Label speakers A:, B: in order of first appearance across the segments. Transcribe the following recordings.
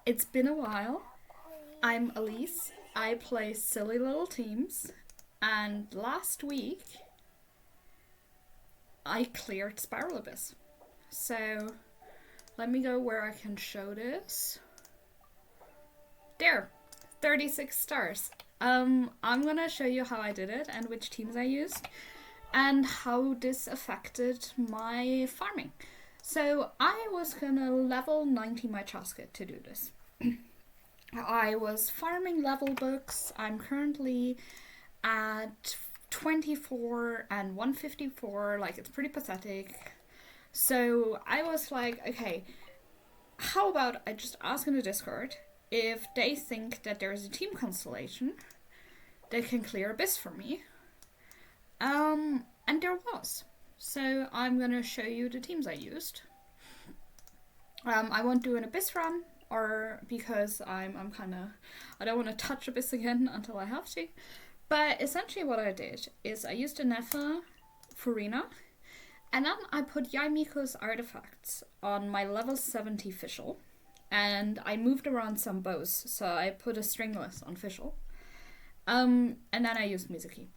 A: It's been a while. I'm Elise. I play silly little teams, and last week I cleared Spiral Abyss. So let me go where I can show this. There, 36 stars. I'm gonna show you how I did it and which teams I used, and how this affected my farming. So I was gonna level 90 my Chaska to do this. I was farming level books. I'm currently at 24 and 154. Like, it's pretty pathetic. So I was like, okay, how about I just ask in the Discord if they think that there is a team constellation that can clear Abyss for me. And there was. So I'm gonna show you the teams I used. I won't do an Abyss run, or because I'm kind of, I don't want to touch Abyss again until I have to. But essentially what I did is I used a Nefa Furina, and then I put Yaimiko's artifacts on my level 70 Fischl, and I moved around some bows, so I put a stringless on Fischl. And then I used Mizuki.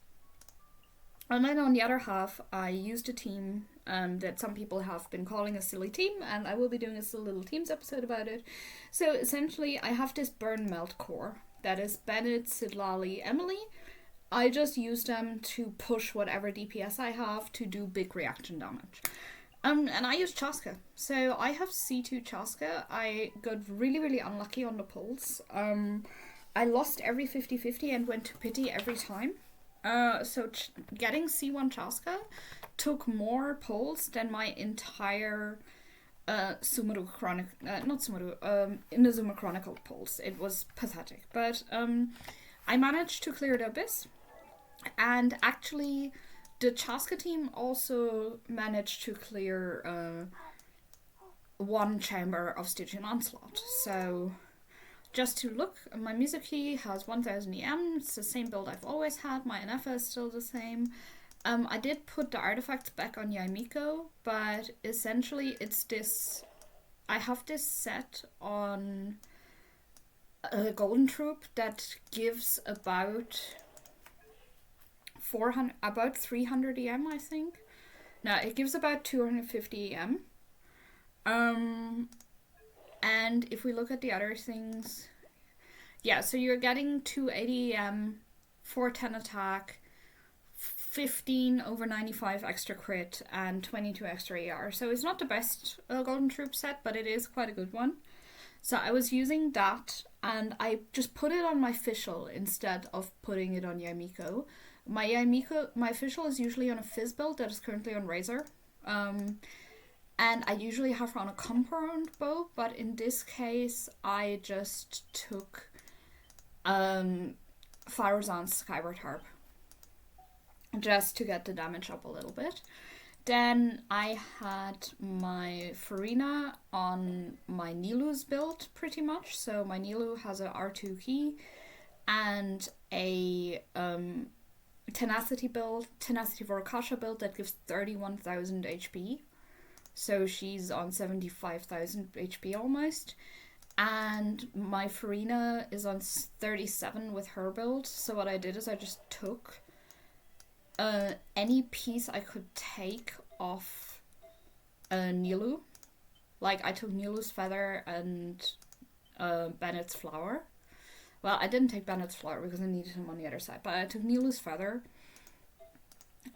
A: And then on the other half, I used a team that some people have been calling a silly team, and I will be doing a silly little teams episode about it. So essentially, I have this burn melt core that is Bennett, Sidlali, Emily. I just use them to push whatever DPS I have to do big reaction damage. And I use Chaska. So I have C2 Chaska. I got really, really unlucky on the pulls. I lost every 50-50 and went to pity every time. So getting C1 Chaska took more pulls than my entire Sumeru Chronic, not Sumeru, Inazuma Chronicle pulls. It was pathetic. But I managed to clear the Abyss, and actually the Chaska team also managed to clear one chamber of Stygian Onslaught. So just to look, my Mizuki has 1000 EM. It's the same build I've always had. My NF is still the same. I did put the artifacts back on Yaimiko, but essentially it's this. I have this set on a Golden Troop that gives about 300 EM, I think. No, it gives about 250 EM. And if we look at the other things, yeah, so you're getting 280 EM, 410 attack, 15 over 95 extra crit, and 22 extra AR. So it's not the best Golden Troop set, but it is quite a good one. So I was using that, and I just put it on my Fischl instead of putting it on Yaimiko. My Fischl is usually on a Fizz build that is currently on Razor. And I usually have her on a compound bow, but in this case, I just took Faruzan's Skyward Harp just to get the damage up a little bit. Then I had my Farina on my Nilu's build pretty much. So my Nilu has a R2 key and a Tenacity Vorakasha build that gives 31,000 HP. So she's on 75,000 HP almost. And my Farina is on 37 with her build. So what I did is I just took any piece I could take off Nilu. Like, I took Nilu's feather and Bennett's flower. Well, I didn't take Bennett's flower because I needed him on the other side, but I took Nilu's feather,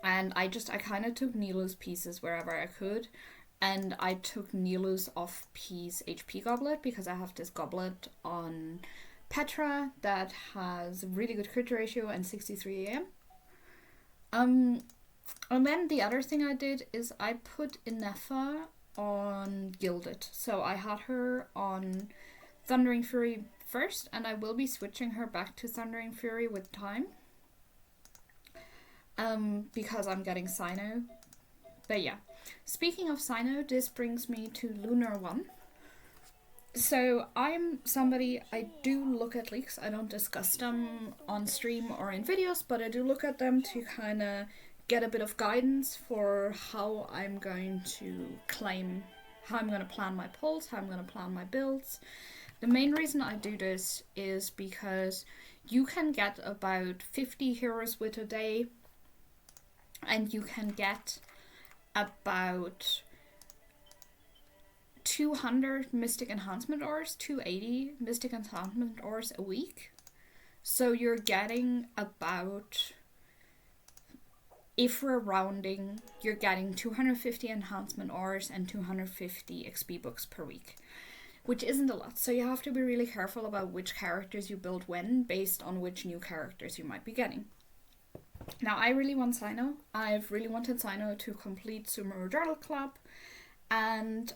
A: and I kind of took Nilu's pieces wherever I could, and I took Nilu's off-piece HP goblet because I have this goblet on Petra that has really good crit ratio and 63 AM. And then the other thing I did is I put Inefa on Gilded. So I had her on Thundering Fury first, and I will be switching her back to Thundering Fury with time. Because I'm getting Sino. But yeah. Speaking of Sino, this brings me to Lunar 1. So I'm somebody, I do look at leaks. I don't discuss them on stream or in videos, but I do look at them to kind of get a bit of guidance for how I'm going to plan my pulls, how I'm going to plan my builds. The main reason I do this is because you can get about 50 heroes with a day, and you can get about 200 Mystic Enhancement Ores, 280 Mystic Enhancement Ores a week. So you're getting about, if we're rounding, you're getting 250 Enhancement Ores and 250 XP books per week, which isn't a lot. So you have to be really careful about which characters you build when, based on which new characters you might be getting. Now, I really want Sino. I've really wanted Sino to complete Sumeru Journal Club, and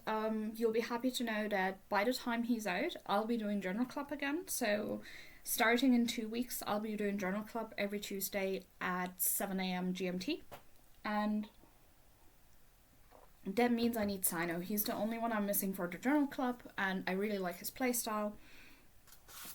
A: you'll be happy to know that by the time he's out, I'll be doing Journal Club again. So starting in 2 weeks, I'll be doing Journal Club every Tuesday at 7 a.m. GMT, and that means I need Sino. He's the only one I'm missing for the Journal Club, and I really like his playstyle.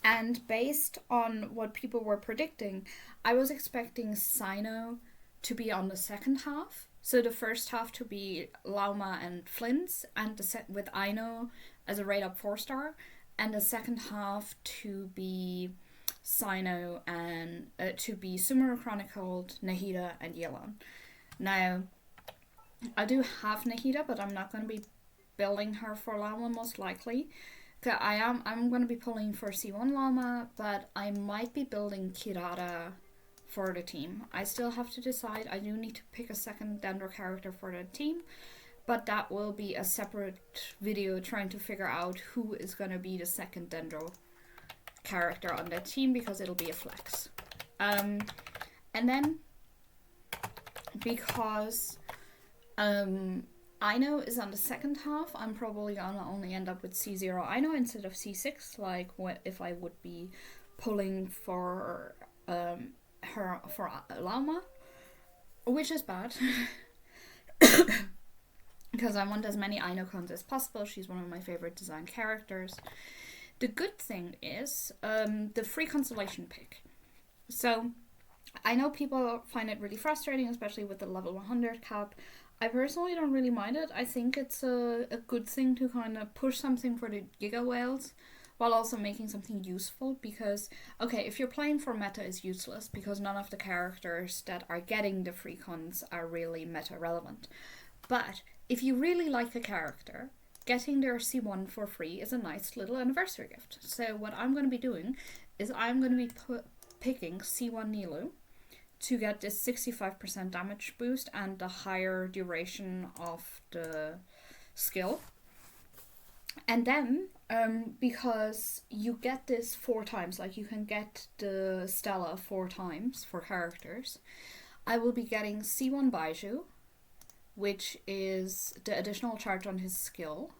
A: And based on what people were predicting, I was expecting Sino to be on the second half. So the first half to be Lauma and Flint's, and with Aino as a rate up 4-star, and the second half to be Sino and to be Sumeru Chronicled, Nahida, and Yelan. Now, I do have Nahida, but I'm not going to be building her for Lauma most likely. I'm going to be pulling for C1 Llama, but I might be building Kirara for the team. I still have to decide. I do need to pick a second Dendro character for the team, but that will be a separate video trying to figure out who is going to be the second Dendro character on that team, because it'll be a flex. And then, because Aino is on the second half, I'm probably gonna only end up with C0 Aino instead of C6, like what if I would be pulling for her for Lauma, which is bad because I want as many Aino clones as possible. She's one of my favorite design characters. The good thing is the free constellation pick. So I know people find it really frustrating, especially with the level 100 cap. I personally don't really mind it. I think it's a good thing to kind of push something for the Giga Whales while also making something useful, because, okay, if you're playing for meta is useless because none of the characters that are getting the free cons are really meta relevant. But if you really like a character, getting their C1 for free is a nice little anniversary gift. So what I'm going to be doing is I'm going to be picking C1 Nilu to get this 65% damage boost and the higher duration of the skill. And then, because you get this 4 times, like you can get the Stella 4 times for characters, I will be getting C1 Baiju, which is the additional charge on his skill.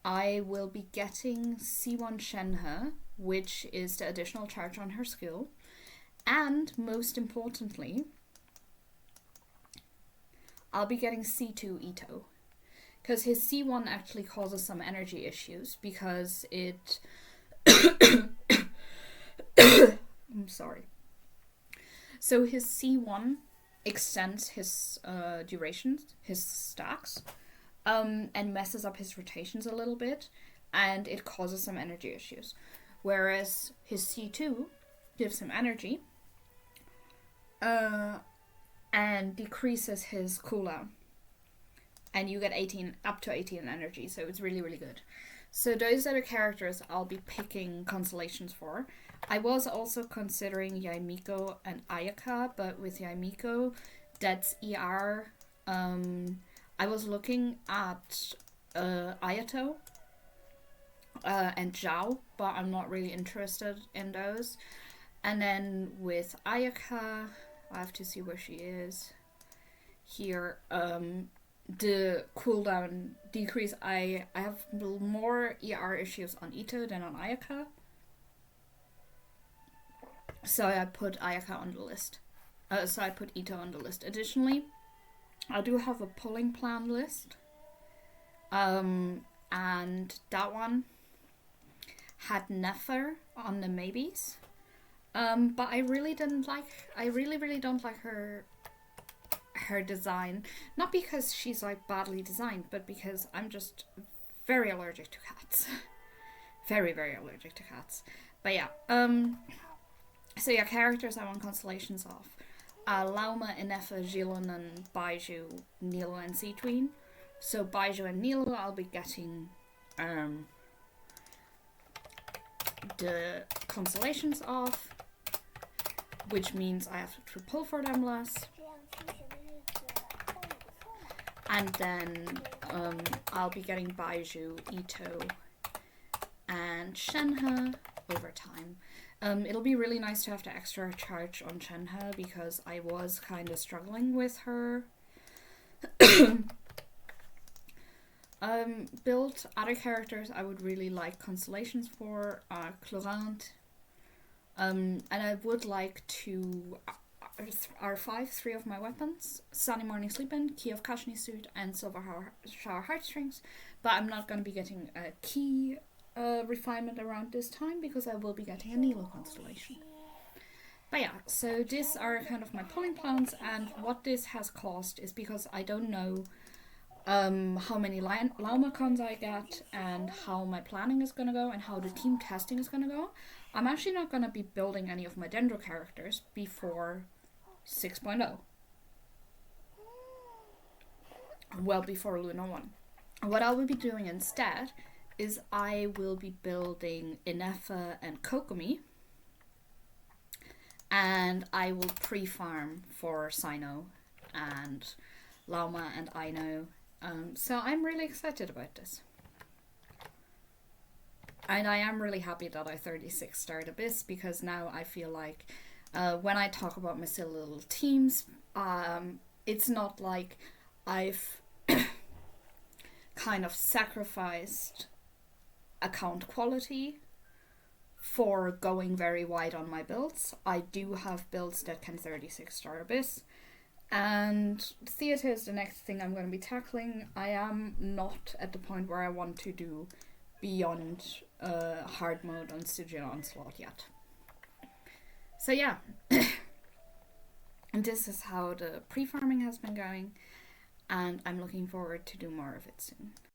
A: I will be getting C1 Shenhe, which is the additional charge on her skill. And most importantly, I'll be getting C2 Ito, because his C1 actually causes some energy issues because it I'm sorry. So his C1 extends his durations, his stacks, and messes up his rotations a little bit, and it causes some energy issues. Whereas his C2 gives him energy, and decreases his cooldown, and you get up to 18 energy, so it's really, really good. So those are the characters I'll be picking constellations for. I was also considering Yaimiko and Ayaka, but with Yaimiko, that's ER. I was looking at Ayato and Zhao, but I'm not really interested in those. And then with Ayaka, I have to see where she is. Here, the cooldown decrease, I have more ER issues on Ito than on Ayaka. So I put Ayaka on the list. So I put Ito on the list. Additionally, I do have a pulling plan list. And that one had Nefer on the maybes. But I really don't like her design. Not because she's like badly designed, but because I'm just very allergic to cats. very, very allergic to cats. But yeah, so yeah, characters I want constellations of. Lauma, Inefa, Jilin, and Baiju, Nilo, and Seatween. So Baiju and Nilo, I'll be getting the constellations of, which means I have to pull for them less. And then I'll be getting Baiju, Ito, and Shenhe over time. It'll be really nice to have the extra charge on Shenhe because I was kind of struggling with her build. Other characters I would really like constellations for are Clorant, and I would like to R5 three of my weapons: Sunny Morning Sleep-In, Key of Kashni Suit, and Silver Shower Heartstrings. But I'm not going to be getting a key refinement around this time because I will be getting a Nilo constellation. But yeah, so these are kind of my pulling plans, and what this has caused is because I don't know how many Laumacons I get and how my planning is going to go and how the team testing is going to go. I'm actually not going to be building any of my Dendro characters before 6.0. Well, before Lunar 1. What I will be doing instead is I will be building Inefa and Kokomi, and I will pre-farm for Sino and Lauma and Aino. So I'm really excited about this. And I am really happy that I 36 starred Abyss, because now I feel like when I talk about my silly little teams, it's not like I've kind of sacrificed account quality for going very wide on my builds. I do have builds that can 36 star Abyss, and theatre is the next thing I'm going to be tackling. I am not at the point where I want to do beyond hard mode on Stygian Onslaught yet. So yeah, and this is how the pre-farming has been going, and I'm looking forward to do more of it soon.